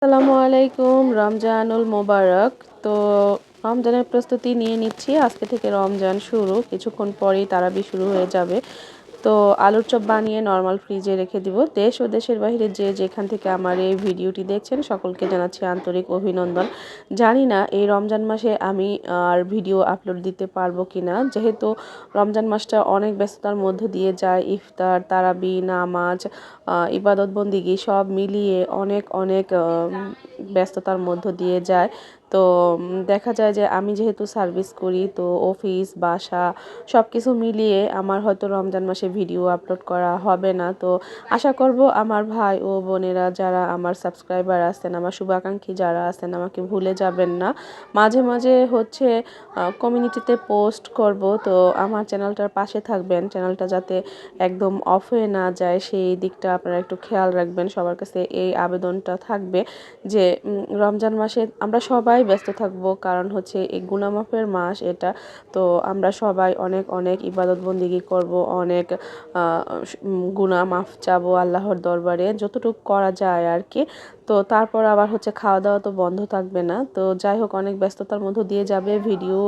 আসসালামু আলাইকুম, রমজানুল মোবারক। তো রমজানের প্রস্তুতি নিয়ে নিচ্ছি। আজকে থেকে রমজান শুরু, কিছুক্ষণ পরেই তারাবি শুরু হয়ে যাবে। তো আলুর চপ বানিয়ে নর্মাল ফ্রিজে রেখে দিব। দেশ ও দেশের বাইরে যে যেখান থেকে আমার এই ভিডিওটি দেখছেন সকলকে জানাচ্ছি আন্তরিক অভিনন্দন। জানি না এই রমজান মাসে আমি আর ভিডিও আপলোড দিতে পারবো কিনা, যেহেতু রমজান মাসটা অনেক ব্যস্ততার মধ্য দিয়ে যায়। ইফতার, তারাবি, নামাজ, ইবাদত বন্দিগি সব মিলিয়ে অনেক অনেক ব্যস্ততার মধ্য দিয়ে যায়। তো দেখা যায় যে আমি যেহেতু সার্ভিস করি, তো অফিস বাসা সব কিছু মিলিয়ে আমার হয়তো রমজান মাসে ভিডিও আপলোড করা হবে না। তো আশা করব আমার ভাই ও বোনেরা যারা আমার সাবস্ক্রাইবার আছেন, আমার শুভাকাঙ্ক্ষী যারা আছেন, আমাকে ভুলে যাবেন না। মাঝে মাঝে হচ্ছে কমিউনিটিতে পোস্ট করব, তো আমার চ্যানেলটার পাশে থাকবেন। চ্যানেলটা যাতে একদম অফ হয়ে না যায় সেই দিকটা আপনারা একটু খেয়াল রাখবেন। সবার কাছে এই আবেদনটা থাকবে যে রমজান মাসে আমরা সবাই ব্যস্ত থাকব, কারণ হচ্ছে এই গুনাহ-মাফের মাস এটা। তো আমরা সবাই অনেক অনেক ইবাদত বন্দিগি করব, অনেক গুনাহ মাফ চাবো আল্লাহর দরবারে, যতটুকু করা যায় আর কি। তো তারপর আবার হচ্ছে খাওয়া দাওয়া তো বন্ধ থাকবে না। তো যাই হোক, অনেক ব্যস্ততার মধ্য দিয়ে যাবে, ভিডিও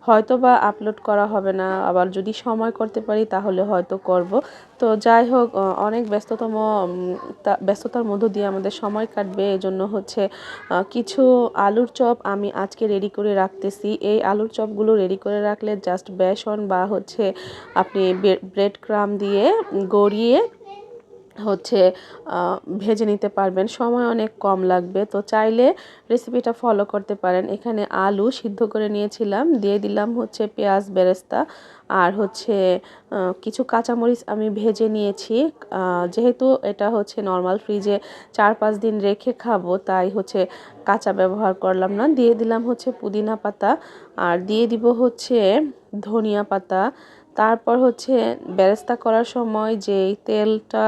হয়তো বা আপলোড করা হবে না, আবার যদি সময় করতে পারি তাহলে হয়তো করব। তো যাই হোক, অনেক ব্যস্ততার মধ্য দিয়ে আমাদের সময় কাটবে। এজন্য হচ্ছে কিছু আলুর চপ আমি আজকে রেডি করে রাখতেছি। এই আলুর চপগুলো রেডি করে রাখলে জাস্ট বেসন বা হচ্ছে আপনি ব্রেড ক্রাম্ব দিয়ে গড়িয়ে হচ্ছে ভেজে নিতে পারবেন, সময় অনেক কম লাগবে। তো চাইলে রেসিপিটা ফলো করতে পারেন। এখানে আলু সিদ্ধ করে নিয়েছিলাম, দিয়ে দিলাম হচ্ছে পেঁয়াজ বেরেস্তা, আর হচ্ছে কিছু কাঁচামরিচ আমি ভেজে নিয়েছি। যেহেতু এটা হচ্ছে নর্মাল ফ্রিজে 4-5 দিন রেখে খাবো, তাই হচ্ছে কাঁচা ব্যবহার করলাম না। দিয়ে দিলাম হচ্ছে পুদিনা পাতা, আর দিয়ে দিব হচ্ছে ধনিয়া পাতা। তারপর হচ্ছে বেরেস্তা করার সময় যেই তেলটা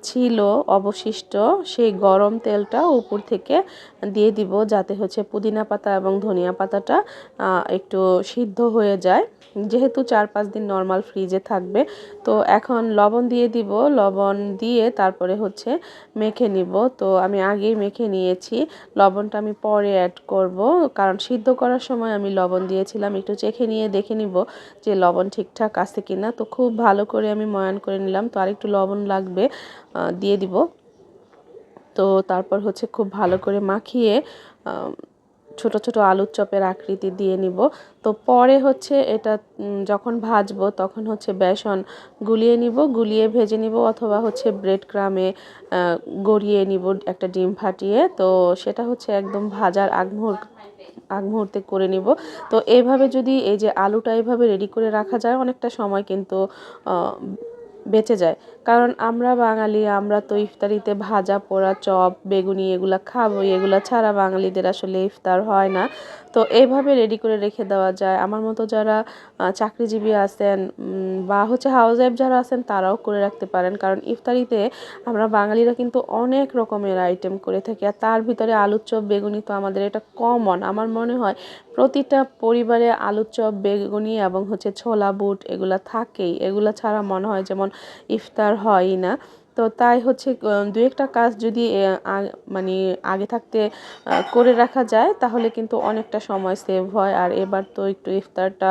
ছিল অবশিষ্ট, সেই গরম তেলটা উপর থেকে দিয়ে দিব, যাতে হচ্ছে পুদিনা পাতা এবং ধনিয়া পাতাটা একটু সিদ্ধ হয়ে যায়, যেহেতু 4-5 দিন নর্মাল ফ্রিজে থাকবে। তো এখন লবণ দিয়ে দিব, লবণ দিয়ে তারপরে হচ্ছে মেখে নিব। তো আমি আগেই মেখে নিয়েছি, লবণটা আমি পরে অ্যাড করব, কারণ সিদ্ধ করার সময় আমি লবণ দিয়েছিলাম। একটু চেখে নিয়ে দেখে নিব যে লবণ ঠিকঠাক আছে কিনা। তো খুব ভালো করে আমি ময়ান করে নিলাম। তো আরেকটু লবণ লাগবে, দিয়ে দিব। তো তারপর হচ্ছে খুব ভালো করে মাখিয়ে ছোট ছোট আলুর চপের আকৃতি দিয়ে নিব। তো পরে হচ্ছে এটা যখন ভাজবো তখন হচ্ছে বেসন গুলিয়ে নিব, গুলিয়ে ভেজে নিব, অথবা হচ্ছে ব্রেড ক্রামে গড়িয়ে নিব একটা ডিম ফাটিয়ে। তো সেটা হচ্ছে একদম ভাজার আগ মুহূর্তে করে নিব। তো এইভাবে যদি এই যে আলুটা এইভাবে রেডি করে রাখা যায়, অনেকটা সময় কিন্তু বেঁচে যায়। কারণ আমরা বাঙালি, আমরা তো ইফতারিতে ভাজা পোড়া চপ বেগুনি এগুলা খাবোই, এগুলা ছাড়া বাঙালিদের আসলে ইফতার হয় না। তো এইভাবে রেডি করে রেখে দেওয়া যায়। আমার মতো যারা চাকরিজীবী আছেন বা হচ্ছে হাউস ওয়াইফ যারা আছেন, তারাও করে রাখতে পারেন, কারণ ইফতারিতে আমরা বাঙালিরা কিন্তু অনেক রকমের আইটেম করে থাকি, আর তার ভিতরে আলুর চপ বেগুনি তো আমাদের এটা কমন। আমার মনে হয় প্রতিটা পরিবারে আলুর চপ বেগুনি এবং হচ্ছে ছোলা বুট এগুলা থাকেই, এগুলা ছাড়া মনে হয় যেমন ইফতার হয়ই না। তো তাই হচ্ছে দু একটা কাজ যদি মানে আগে থাকতে করে রাখা যায়, তাহলে কিন্তু অনেকটা সময় সেভ হয়। আর এবার তো একটু ইফতারটা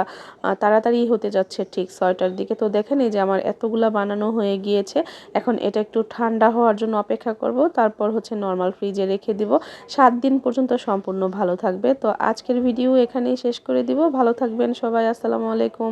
তাড়াতাড়ি হতে যাচ্ছে, ঠিক 6টার দিকে। তো দেখেন এই যে আমার এতগুলা বানানো হয়ে গিয়েছে। এখন এটা একটু ঠান্ডা হওয়ার জন্য অপেক্ষা করব, তারপর হচ্ছে নর্মাল ফ্রিজে রেখে দিব। 7 দিন পর্যন্ত সম্পূর্ণ ভালো থাকবে। তো আজকের ভিডিও এখানেই শেষ করে দিব। ভালো থাকবেন সবাই। আসসালামু আলাইকুম।